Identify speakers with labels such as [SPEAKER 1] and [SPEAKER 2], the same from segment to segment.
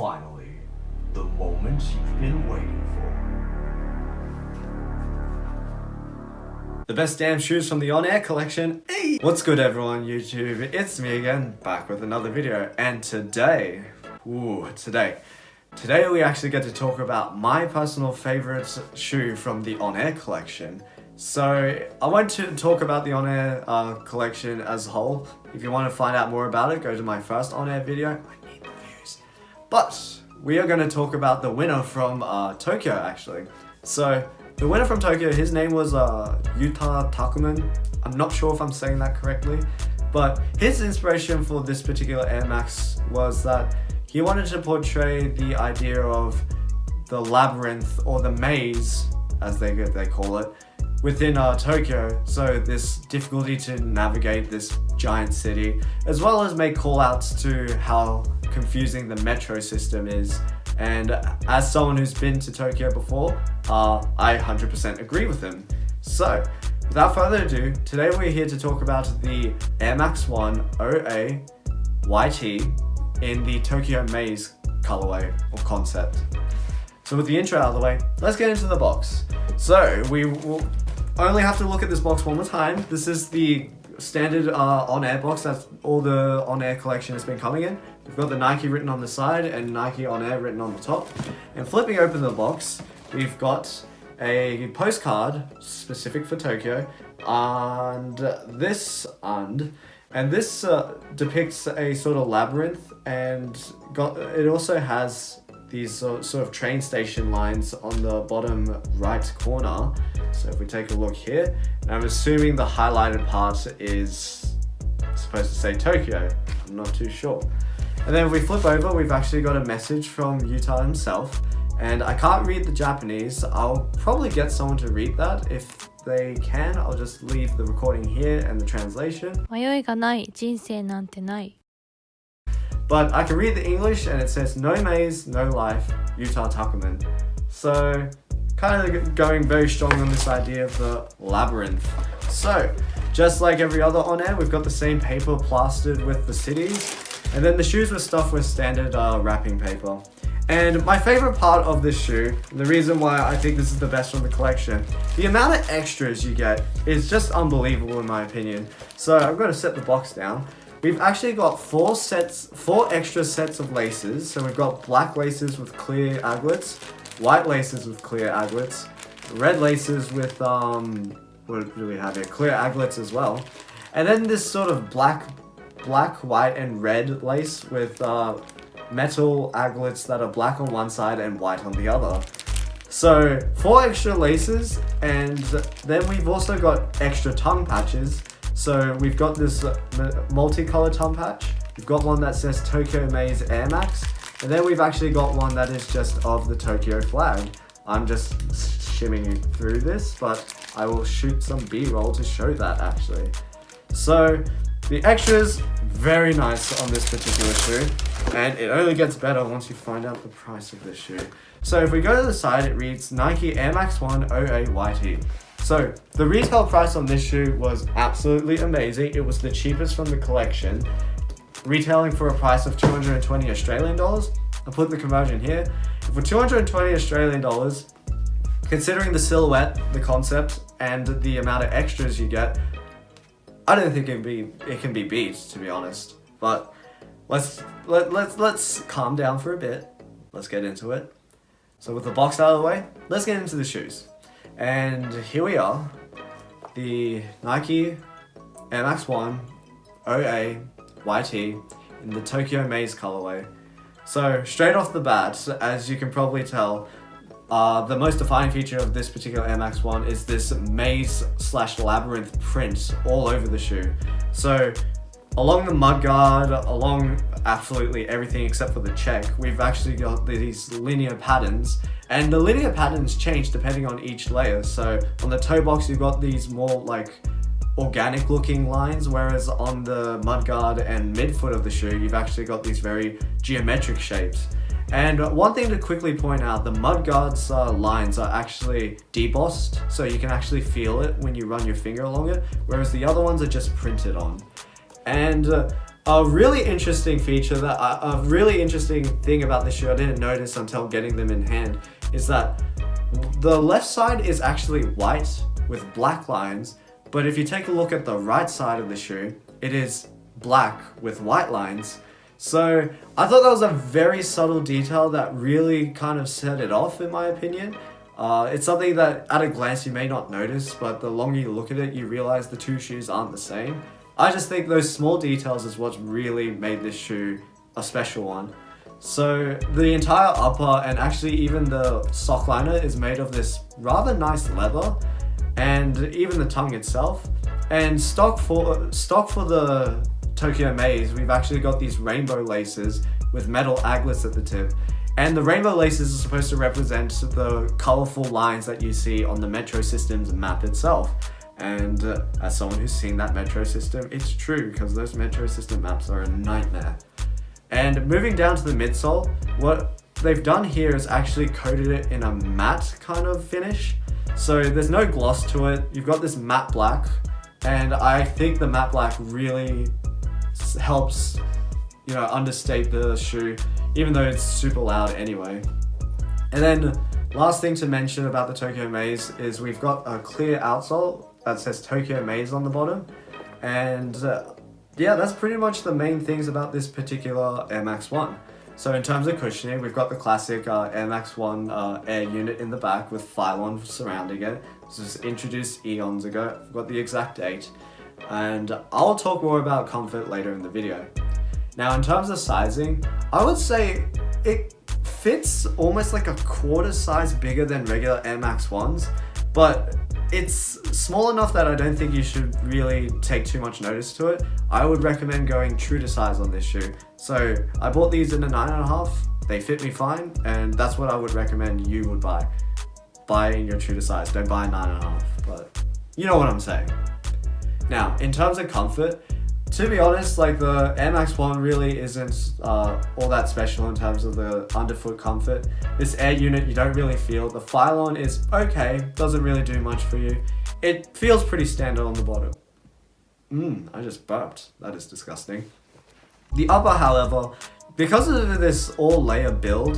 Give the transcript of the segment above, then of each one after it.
[SPEAKER 1] Finally, the moment you've been waiting for. The best damn shoes from the On Air collection. Hey! What's good everyone, YouTube? It's me again, back with another video. And today we actually get to talk about my personal favorite shoe from the On Air collection. So I want to talk about the On Air collection as a whole. If you want to find out more about it, go to my first On Air video. I need the views. But we are going to talk about the winner from Tokyo actually. So the winner from Tokyo, his name was Yuta Takuman. I'm not sure if I'm saying that correctly, but his inspiration for this particular Air Max was that he wanted to portray the idea of the labyrinth or the maze, as they call it, within Tokyo. So this difficulty to navigate this giant city, as well as make call-outs to how confusing the metro system is. And as someone who's been to Tokyo before, I 100% agree with him. So without further ado, today we're here to talk about the Air Max 1 OA YT in the Tokyo Maze colorway or concept. So with the intro out of the way, let's get into the box. So we will only have to look at this box one more time. This is the standard On Air box that all the On Air collection has been coming in. We've got the Nike written on the side and Nike On Air written on the top. And flipping open the box, we've got a postcard specific for Tokyo, and this depicts a sort of labyrinth, and it also has these sort of train station lines on the bottom right corner. So if we take a look here, and I'm assuming the highlighted part is supposed to say Tokyo. I'm not too sure. And then if we flip over, we've actually got a message from Yuta himself. And I can't read the Japanese. I'll probably get someone to read that. If they can, I'll just leave the recording here and the translation.
[SPEAKER 2] 迷いがない人生なんてない
[SPEAKER 1] But I can read the English and it says, "No maze, no life, Yuta Takuman." So, kind of going very strong on this idea of the labyrinth. So, just like every other On Air, we've got the same paper plastered with the cities. And then the shoes were stuffed with standard wrapping paper. And my favorite part of this shoe, and the reason why I think this is the best from the collection, the amount of extras you get is just unbelievable in my opinion. So I'm going to set the box down. We've actually got four extra sets of laces. So we've got black laces with clear aglets, white laces with clear aglets, red laces with, what do we have here? Clear aglets as well. And then this sort of black, white and red lace with metal aglets that are black on one side and white on the other. So 4 extra laces, and then we've also got extra tongue patches. So we've got this multicolored tongue patch. We've got one that says Tokyo Maze Air Max, and then we've actually got one that is just of the Tokyo flag. I'm just shimming through this, but I will shoot some B-roll to show that actually. So the extras, very nice on this particular shoe, and it only gets better once you find out the price of this shoe. So if we go to the side, it reads Nike Air Max 1 OA YT. So the retail price on this shoe was absolutely amazing. It was the cheapest from the collection, retailing for a price of 220 Australian dollars. I'll put the conversion here. For 220 Australian dollars, considering the silhouette, the concept, and the amount of extras you get, I don't think it can be beat, to be honest. But let's calm down for a bit. Let's get into it. So with the box out of the way, let's get into the shoes. And here we are, the Nike Air Max 1 OA YT in the Tokyo Maze colorway. So straight off the bat, as you can probably tell, the most defining feature of this particular Air Max 1 is this maze/labyrinth print all over the shoe. So along the mudguard, along absolutely everything except for the check, we've actually got these linear patterns, and the linear patterns change depending on each layer. So on the toe box, you've got these more like organic looking lines, whereas on the mudguard and midfoot of the shoe, you've actually got these very geometric shapes. And one thing to quickly point out, the mudguard's lines are actually debossed, so you can actually feel it when you run your finger along it, whereas the other ones are just printed on. And a really interesting feature a really interesting thing about this shoe I didn't notice until getting them in hand is that the left side is actually white with black lines, but if you take a look at the right side of the shoe, it is black with white lines. So I thought that was a very subtle detail that really kind of set it off, in my opinion. It's something that at a glance you may not notice, but the longer you look at it, you realize the two shoes aren't the same. I just think those small details is what's really made this shoe a special one. So the entire upper and actually even the sock liner is made of this rather nice leather, and even the tongue itself. And stock for the Tokyo Maze, we've actually got these rainbow laces with metal aglets at the tip. And the rainbow laces are supposed to represent the colorful lines that you see on the Metro Systems map itself. And as someone who's seen that Metro System, it's true, because those Metro System maps are a nightmare. And moving down to the midsole, what they've done here is actually coated it in a matte kind of finish. So there's no gloss to it. You've got this matte black, and I think the matte black really helps, understate the shoe, even though it's super loud anyway. And then last thing to mention about the Tokyo Maze is we've got a clear outsole that says Tokyo Maze on the bottom. And yeah, that's pretty much the main things about this particular Air Max 1. So in terms of cushioning, we've got the classic Air Max 1 air unit in the back with Phylon surrounding it. This was introduced eons ago. I've got the exact date. And I'll talk more about comfort later in the video. Now in terms of sizing, I would say it fits almost like a quarter size bigger than regular Air Max 1s, but it's small enough that I don't think you should really take too much notice to it. I would recommend going true to size on this shoe. So I bought these in a 9.5, they fit me fine, and that's what I would recommend you would buy. Buy in your true to size, don't buy a 9.5, but you know what I'm saying. Now, in terms of comfort, to be honest, like the Air Max 1 really isn't all that special in terms of the underfoot comfort. This air unit you don't really feel. The Phylon is okay, doesn't really do much for you. It feels pretty standard on the bottom. I just burped. That is disgusting. The upper, however, because of this all leather build,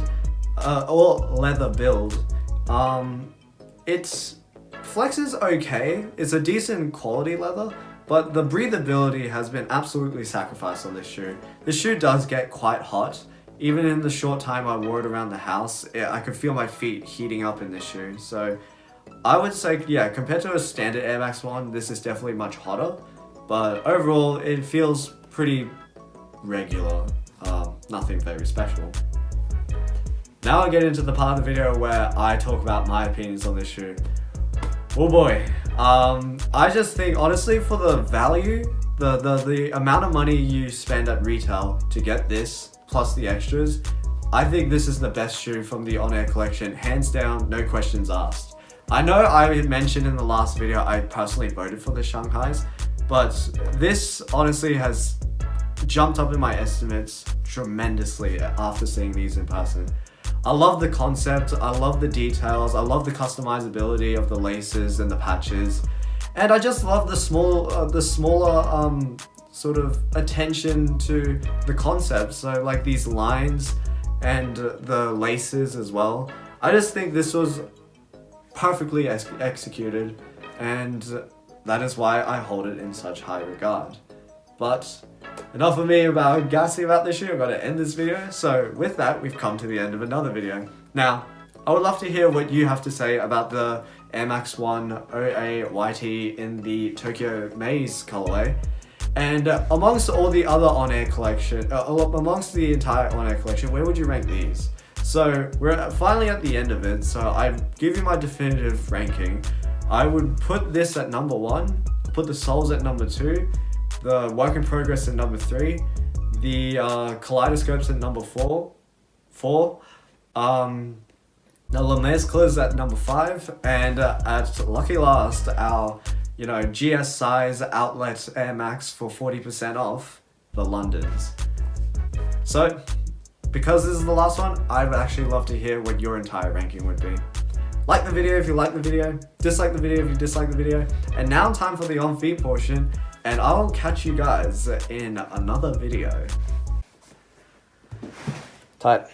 [SPEAKER 1] it flexes okay. It's a decent quality leather, but the breathability has been absolutely sacrificed on this shoe. This shoe does get quite hot. Even in the short time I wore it around the house, I could feel my feet heating up in this shoe. So I would say, yeah, compared to a standard Air Max 1, this is definitely much hotter. But overall, it feels pretty regular. Nothing very special. Now I get into the part of the video where I talk about my opinions on this shoe. Oh boy. I just think, honestly, for the value, the amount of money you spend at retail to get this, plus the extras, I think this is the best shoe from the On Air collection, hands down, no questions asked. I know I mentioned in the last video I personally voted for the Shanghais, but this honestly has jumped up in my estimates tremendously after seeing these in person. I love the concept, I love the details, I love the customizability of the laces and the patches, and I just love the smaller sort of attention to the concept. So like these lines and the laces as well. I just think this was perfectly executed, and that is why I hold it in such high regard. But enough of me about gassing about this shoe. I've got to end this video. So with that, we've come to the end of another video. Now, I would love to hear what you have to say about the Air Max 1 OA YT in the Tokyo Maze colorway. And amongst all the other On-Air collection, amongst the entire On-Air collection, where would you rank these? So we're finally at the end of it, so I give you my definitive ranking. I would put this at number 1, put the soles at number 2, the work in progress at number 3, the kaleidoscopes at number 4, the Lemesclas at number 5, and at lucky last, our GS size outlet Air Max for 40% off, the Londons. So, because this is the last one, I'd actually love to hear what your entire ranking would be. Like the video if you like the video, dislike the video if you dislike the video, and now time for the on feet portion. And I'll catch you guys in another video. Tight.